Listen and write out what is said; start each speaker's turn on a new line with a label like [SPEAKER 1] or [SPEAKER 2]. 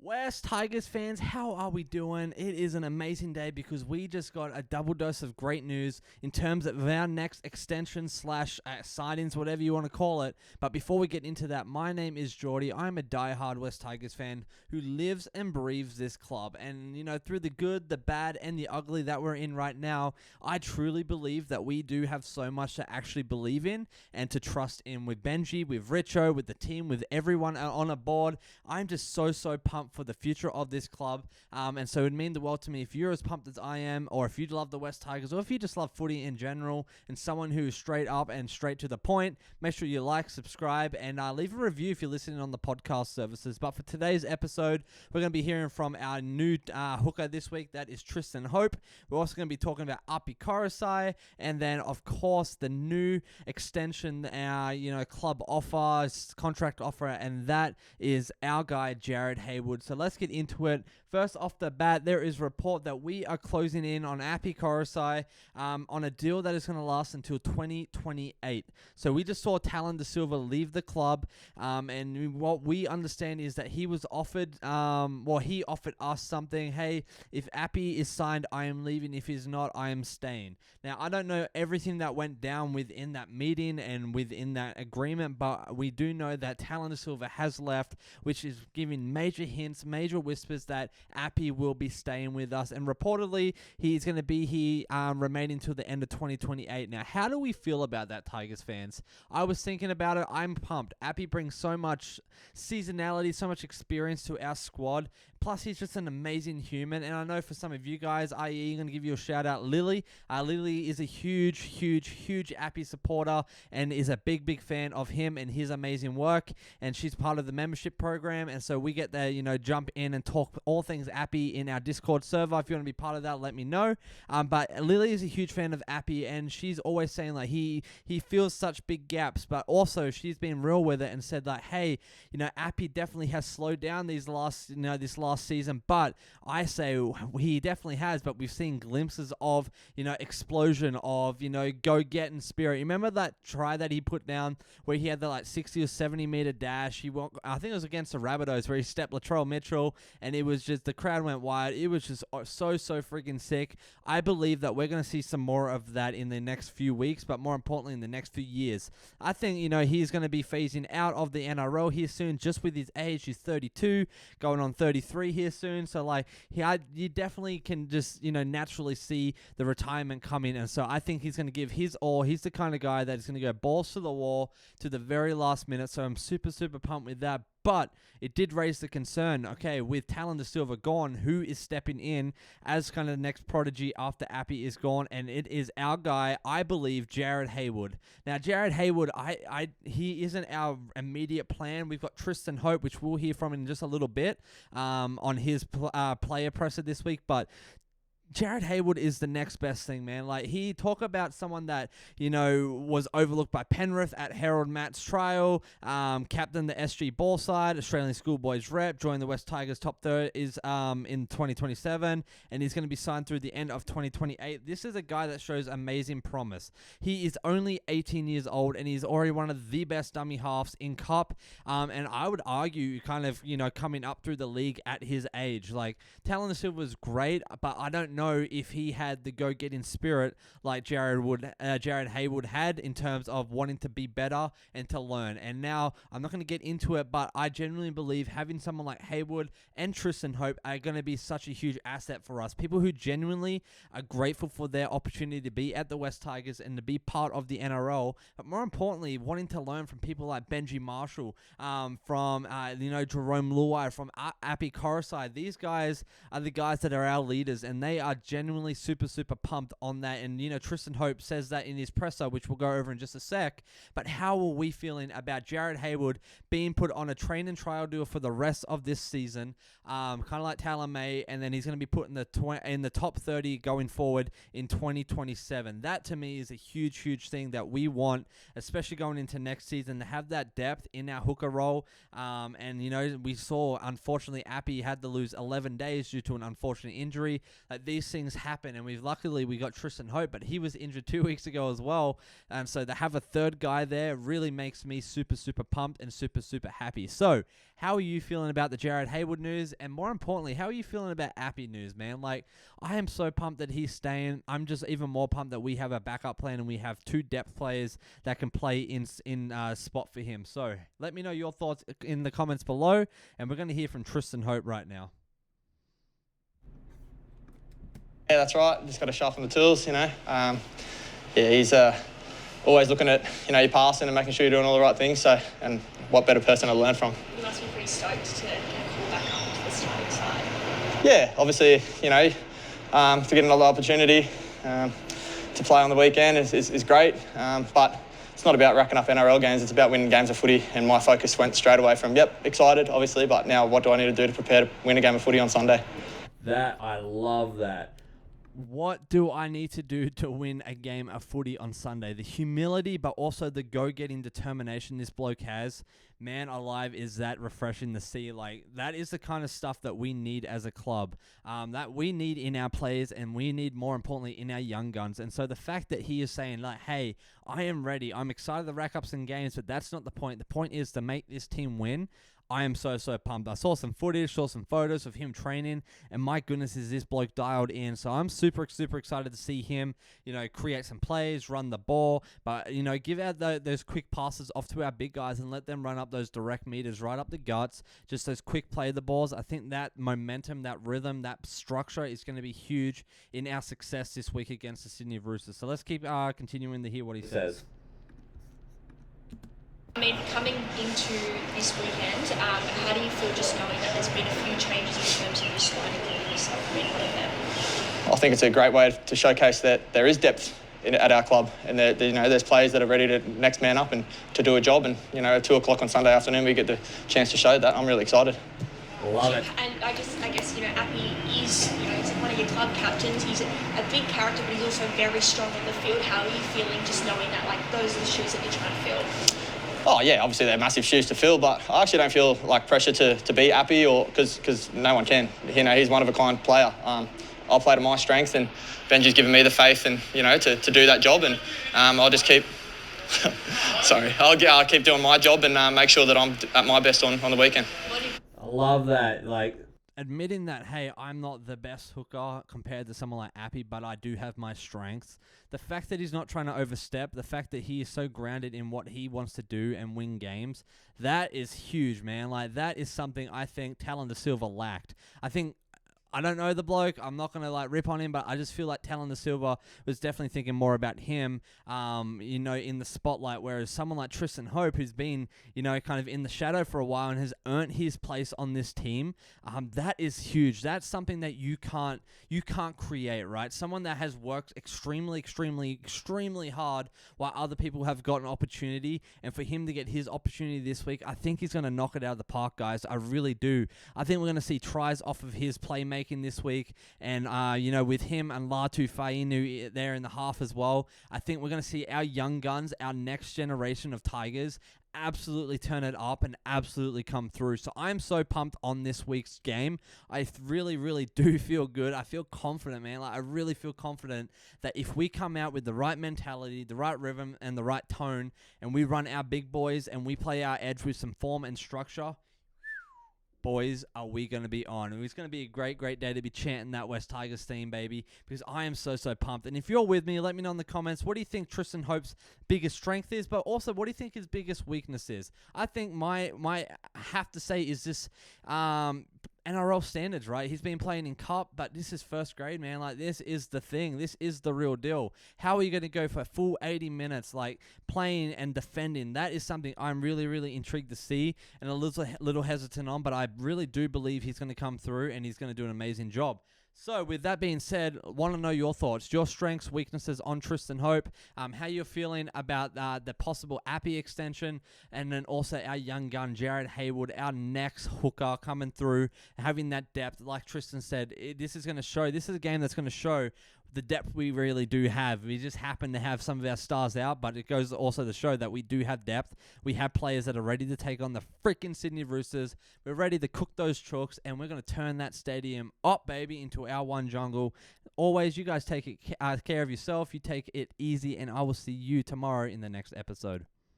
[SPEAKER 1] West Tigers fans, how are we doing? It is an amazing day because we just got a double dose of great news in terms of our next extension slash sightings, whatever you want to call it. But before we get into that, my name is Geordie. I'm a diehard West Tigers fan who lives and breathes this club. And, you know, through the good, the bad, and the ugly that we're in right now, I truly believe that we do have so much to actually believe in and to trust in with Benji, with Richo, with the team, with everyone on a board. I'm just so pumped for the future of this club, and so it would mean the world to me if you're as pumped as I am, or if you love the West Tigers, or if you just love footy in general, and someone who is straight up and straight to the point. Make sure you like, subscribe, and leave a review if you're listening on the podcast services. But for today's episode, we're going to be hearing from our new hooker this week, that is Tristan Hope. We're also going to be talking about Apisai Koroisau, and then of course the new extension, club offer, contract offer, and that is our guy Jared Haywood. So let's get into it. First off the bat, there is a report that we are closing in on Apisai Koroisau on a deal that is going to last until 2028. So we just saw Talon De Silva leave the club, and what we understand is that he was offered, he offered us something. Hey, if Appy is signed, I am leaving. If he's not, I am staying. Now, I don't know everything that went down within that meeting and within that agreement, but we do know that Talon De Silva has left, which is giving major hints, major whispers that Appy will be staying with us, and reportedly he's going to be here remaining until the end of 2028. Now, how do we feel about that, Tigers fans? I was thinking about it. I'm pumped. Appy brings so much seasonality, so much experience to our squad. Plus, he's just an amazing human, and I know for some of you guys, i.e., going to give you a shout out, Lily. Lily is a huge Appy supporter and is a big fan of him and his amazing work, and she's part of the membership program, and so we get to, jump in and talk all things Appy in our Discord server. If you want to be part of that, let me know. But Lily is a huge fan of Appy, and she's always saying like he feels such big gaps, but also she's been real with it and said like, hey, Appy definitely has slowed down this last season, but I say he definitely has, but we've seen glimpses of, explosion of, go-getting spirit. You remember that try that he put down where he had the 60 or 70 meter dash? I think it was against the Rabbitohs where he stepped Latrell Mitchell, and it was just, the crowd went wild. It was just so freaking sick. I believe that we're going to see some more of that in the next few weeks, but more importantly in the next few years. I think, he's going to be phasing out of the NRL here soon, just with his age. He's 32, going on 33 here soon, so you definitely can just naturally see the retirement coming, and so I think he's going to give his all. He's the kind of guy that is going to go balls to the wall to the very last minute, so I'm super pumped with that. But it did raise the concern, okay, with Talon De Silva gone, who is stepping in as kind of the next prodigy after Appy is gone? And it is our guy, I believe, Jared Haywood. Now, Jared Haywood, he isn't our immediate plan. We've got Tristan Hope, which we'll hear from in just a little bit on his player presser this week, but Jared Haywood is the next best thing, man. He talk about someone that, was overlooked by Penrith at Harold Matt's trial, captain the SG ball side, Australian schoolboys rep, joined the West Tigers top third is in 2027, and he's going to be signed through the end of 2028. This is a guy that shows amazing promise. He is only 18 years old, and he's already one of the best dummy halves in Cup, and I would argue kind of, coming up through the league at his age. Talon De Silva was great, but I don't know if he had the go-getting spirit like Jared Haywood had in terms of wanting to be better and to learn. And now, I'm not going to get into it, but I genuinely believe having someone like Haywood and Tristan Hope are going to be such a huge asset for us. People who genuinely are grateful for their opportunity to be at the West Tigers and to be part of the NRL, but more importantly, wanting to learn from people like Benji Marshall, from Jerome Luai, from Apisai Koroisau. These guys are the guys that are our leaders, and they are genuinely super pumped on that. And Tristan Hope says that in his presser, which we'll go over in just a sec. But how are we feeling about Jared Haywood being put on a train and trial deal for the rest of this season, kind of like Talon May, and then he's going to be put in the top 30 going forward in 2027? That to me is a huge thing that we want, especially going into next season, to have that depth in our hooker role. And we saw, unfortunately, Appy had to lose 11 days due to an unfortunate injury. these things happen, and we got Tristan Hope, but he was injured 2 weeks ago as well. And so to have a third guy there really makes me super, super pumped and super, super happy. So how are you feeling about the Jared Haywood news? And more importantly, how are you feeling about Appy news, man? Like, I am so pumped that he's staying. I'm just even more pumped that we have a backup plan and we have 2 depth players that can play in spot for him. So let me know your thoughts in the comments below, and we're going to hear from Tristan Hope right now.
[SPEAKER 2] Yeah, that's right. Just got to sharpen the tools, you know. Yeah, he's always looking at, you know, your passing and making sure you're doing all the right things. So, and what better person to learn from?
[SPEAKER 3] You must be pretty stoked to call back up to the starting side.
[SPEAKER 2] Yeah, obviously, you know, to get another opportunity to play on the weekend is great. But it's not about racking up NRL games. It's about winning games of footy. And my focus went straight away from, excited, obviously, but now what do I need to do to prepare to win a game of footy on Sunday?
[SPEAKER 1] I love that. What do I need to do to win a game of footy on Sunday? The humility, but also the go-getting determination this bloke has. Man alive, is that refreshing to see. Like, that is the kind of stuff that we need as a club, that we need in our players, and we need, more importantly, in our young guns. And so the fact that he is saying, like, hey, I am ready. I'm excited to rack up some games, but that's not the point. The point is to make this team win. I am so, so pumped. I saw some footage, saw some photos of him training, and my goodness, is this bloke dialed in. So I'm super, super excited to see him, you know, create some plays, run the ball, but, you know, give out those quick passes off to our big guys and let them run up those direct meters right up the guts, just those quick play the balls. I think that momentum, that rhythm, that structure is going to be huge in our success this week against the Sydney Roosters. So let's keep continuing to hear what he says.
[SPEAKER 3] I mean, coming into this weekend, how do you feel just knowing that there's been a few changes in terms of your squad, including yourself being one of them?
[SPEAKER 2] I think it's a great way to showcase that there is depth at our club, and that, you know, there's players that are ready to next man up and to do a job. And, you know, at 2 o'clock on Sunday afternoon, we get the chance to show that. I'm really excited.
[SPEAKER 1] Love it.
[SPEAKER 3] And I guess, you know, Appy is, you know, he's one of your club captains. He's a big character, but he's also very strong on the field. How are you feeling just knowing that, like, those are the shoes that you're trying to fill?
[SPEAKER 2] Oh, yeah, obviously they're massive shoes to fill, but I actually don't feel like pressure to be Appy, or because no one can. You know, he's one of a kind player. I'll play to my strengths, and Benji's given me the faith and, you know, to do that job, and I'll just keep I'll keep doing my job and make sure that I'm at my best on the weekend.
[SPEAKER 1] I love that. Like, admitting that, hey, I'm not the best hooker compared to someone like Appy, but I do have my strengths. The fact that he's not trying to overstep, the fact that he is so grounded in what he wants to do and win games, that is huge, man. Like, that is something I think Talon Da Silva lacked. I don't know the bloke. I'm not going to, like, rip on him, but I just feel like Talon Da Silva was definitely thinking more about him, you know, in the spotlight, whereas someone like Tristan Hope, who's been, you know, kind of in the shadow for a while and has earned his place on this team, that is huge. That's something that you can't create, right? Someone that has worked extremely, extremely, extremely hard while other people have gotten opportunity, and for him to get his opportunity this week, I think he's going to knock it out of the park, guys. I really do. I think we're going to see tries off of his playmaking this week, and you know, with him and Latu Fainu there in the half as well, I think we're going to see our young guns, our next generation of Tigers, absolutely turn it up and absolutely come through. So I'm so pumped on this week's game. I really, really do feel good. I feel confident, man. Like, I really feel confident that if we come out with the right mentality, the right rhythm, and the right tone, and we run our big boys and we play our edge with some form and structure, boys, are we going to be on? And it's going to be a great, great day to be chanting that West Tigers theme, baby, because I am so, so pumped. And if you're with me, let me know in the comments, what do you think Tristan Hope's biggest strength is, but also what do you think his biggest weakness is? I think my have to say is this NRL standards, right? He's been playing in Cup, but this is first grade, man. Like, this is the thing. This is the real deal. How are you going to go for a full 80 minutes, like, playing and defending? That is something I'm really, really intrigued to see and a little hesitant on, but I really do believe he's going to come through and he's going to do an amazing job. So, with that being said, want to know your thoughts, your strengths, weaknesses on Tristan Hope, how you're feeling about the possible Appy extension, and then also our young gun, Jared Haywood, our next hooker coming through, having that depth. Like Tristan said, this is a game that's going to show the depth we really do have. We just happen to have some of our stars out, but it goes also to show that we do have depth. We have players that are ready to take on the freaking Sydney Roosters. We're ready to cook those chooks, and we're going to turn that stadium up, baby, into our one jungle. Always, you guys take care of yourself. You take it easy, and I will see you tomorrow in the next episode.